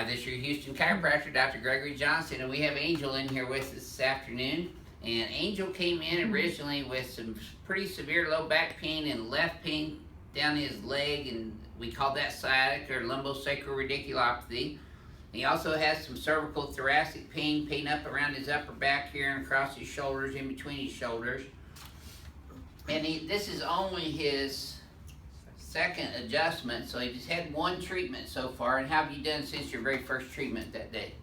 this is your Houston chiropractor, Dr. Gregory Johnson, and we have Angel in here with us this afternoon. And Angel came in originally with some pretty severe low back pain and left pain down his leg, and we call that sciatic or lumbosacral radiculopathy. He also has some cervical thoracic pain up around his upper back here and across his shoulders, in between his shoulders. And this is only his second adjustment, so he just had one treatment so far. And how have you done since your very first treatment that day?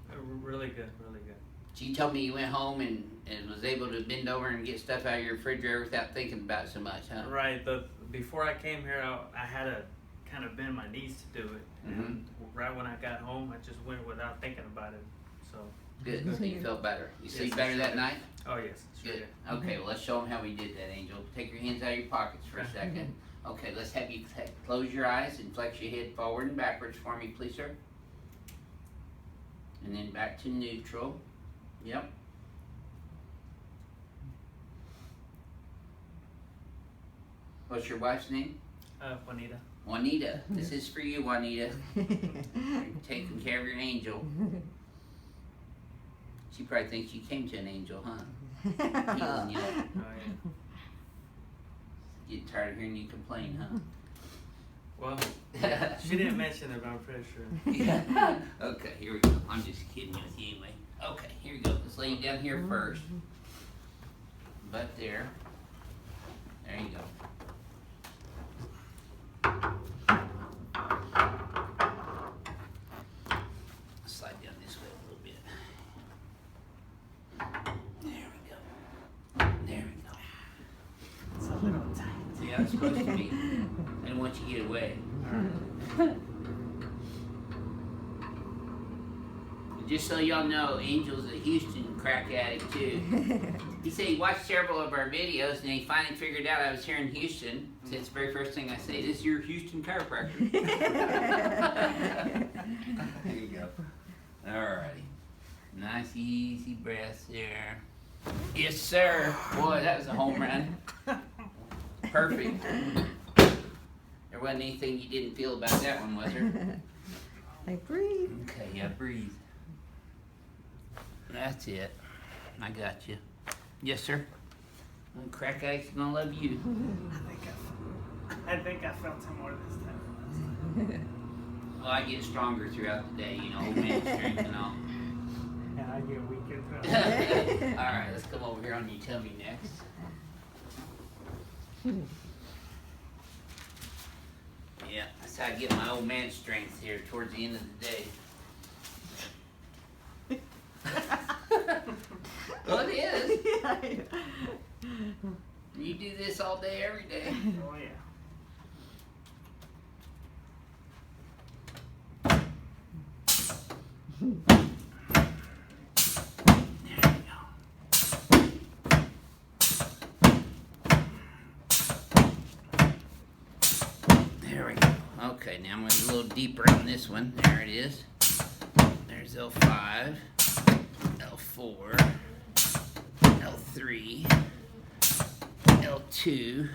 Really good, really good. So you told me you went home and was able to bend over and get stuff out of your refrigerator without thinking about it so much, huh? Right. Before I came here, I had to kind of bend my knees to do it. And right when I got home, I just went without thinking about it. So good. So you felt better. You sleep Yes, better sure that did. night? Oh yes, sure Good. did. Okay, well let's show them how we did that, Angel. Take your hands out of your pockets for a second. Okay, let's have you close your eyes and flex your head forward and backwards for me, please, sir. And then back to neutral. Yep. What's your wife's name? Juanita. Juanita. This is for you, Juanita. You're taking care of your angel. She probably thinks you came to an angel, huh? Healing you. Oh yeah. Getting tired of hearing you complain, huh? Well, she didn't mention it, but I'm pretty sure. Yeah. Okay, here we go. I'm just kidding with you anyway. Okay, here we go. Let's lay you down here first. Butt there. There you go. Slide down this way a little bit. There we go. There we go. It's a little tight. See how it's supposed to be. I don't want you to get away. Just so y'all know, Angel's a Houston crack addict too. He said he watched several of our videos and he finally figured out I was here in Houston. So it's the very first thing I say, this is your Houston chiropractor. There you go. Alrighty. Nice easy breaths there. Yes sir. Boy, that was a home run. Perfect. There wasn't anything you didn't feel about that one, was there? I breathe. Okay, yeah, breathe. That's it. I got you. Yes, sir. Well, crack addicts gonna love you. I think I felt it more this time than last time. Well, I get stronger throughout the day, you know, old man strength and all. And I get weaker throughout. All right, let's come over here on your tummy next. Yeah, that's how I get my old man strength here towards the end of the day. Well, it is. You do this all day, every day. Oh yeah. There we go. Okay, now I'm going to get a little deeper on this one. There it is. There's L5, L4, L3, L2.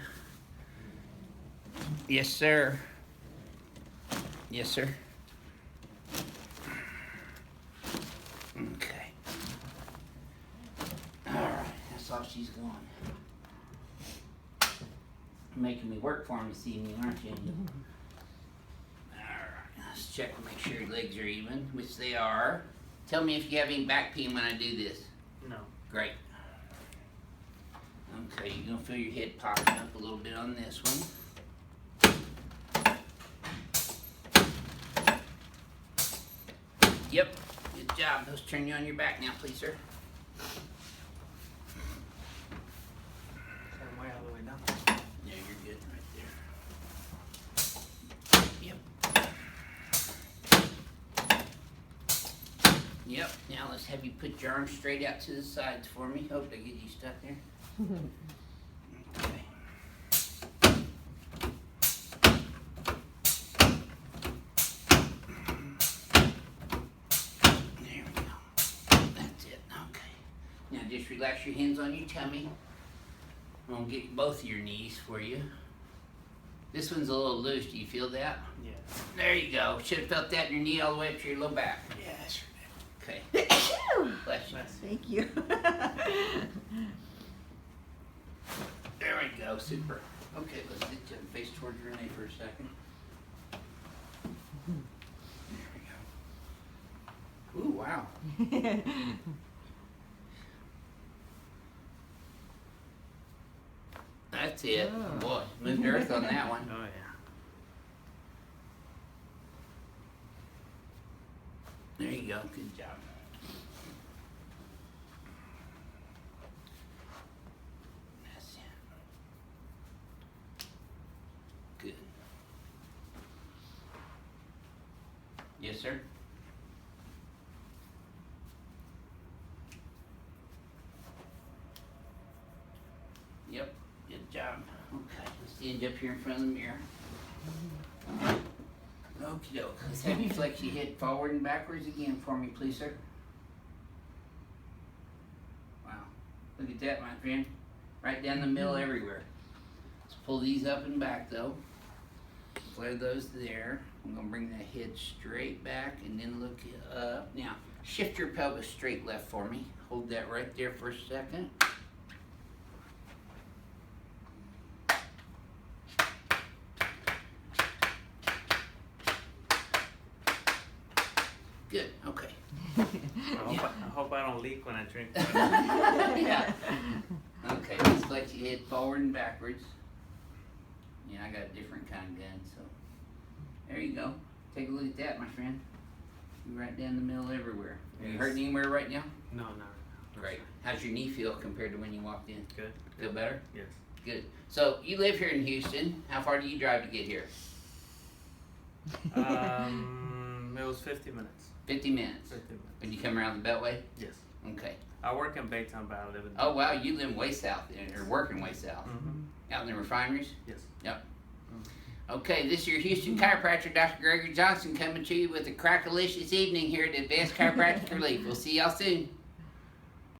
Yes, sir. Yes, sir. Okay. All right, that's all she's going. You're making me work for him this evening, aren't you? Alright, let's check to make sure your legs are even, which they are. Tell me if you have any back pain when I do this. No. Great. Okay, you're gonna feel your head popping up a little bit on this one. Yep, good job. Let's turn you on your back now, please, sir. Same way all the way down. Yeah, you're good right there. Yep. Yep. Now let's have you put your arms straight out to the sides for me. Hope they get you stuck there. Okay. There we go. That's it. Okay. Now just relax your hands on your tummy. I'm gonna get both of your knees for you. This one's a little loose. Do you feel that? Yeah. There you go. Should have felt that in your knee all the way up to your low back. Yeah, sure. Okay. Bless you. Thank you. There we go. Super. Okay, let's get you face towards Renee for a second. There we go. Ooh, wow. That's it. Oh. Boy, moved earth on that one. Oh, yeah. There you go. Good job. That's it. Good. Yes, sir. Yep. Good job. Okay, let's stand up here in front of the mirror. Okie doke. Let's have you flex your head forward and backwards again for me, please, sir. Wow. Look at that, my friend. Right down the middle everywhere. Let's pull these up and back, though. Flare those there. I'm going to bring that head straight back and then look up. Now, shift your pelvis straight left for me. Hold that right there for a second. Good, okay. I hope I don't leak when I drink. Yeah. Okay, let's flex your head forward and backwards. Yeah, I got a different kind of gun, so. There you go. Take a look at that, my friend. You're right down the middle everywhere. Are you Yes. hurting anywhere right now? No, not right now. Great. How's your knee feel compared to when you walked in? Good. Feel better? Yes. Good. So, you live here in Houston. How far do you drive to get here? It was 50 minutes. 50 minutes. 50 minutes. When you come around the Beltway? Yes. Okay. I work in Baytown, but I live in. Oh, wow, you live way south, or working way south. Mm-hmm. Out in the refineries? Yes. Yep. Okay, this is your Houston chiropractor, Dr. Gregory Johnson, coming to you with a crackalicious evening here at Advanced Chiropractic Relief. We'll see y'all soon.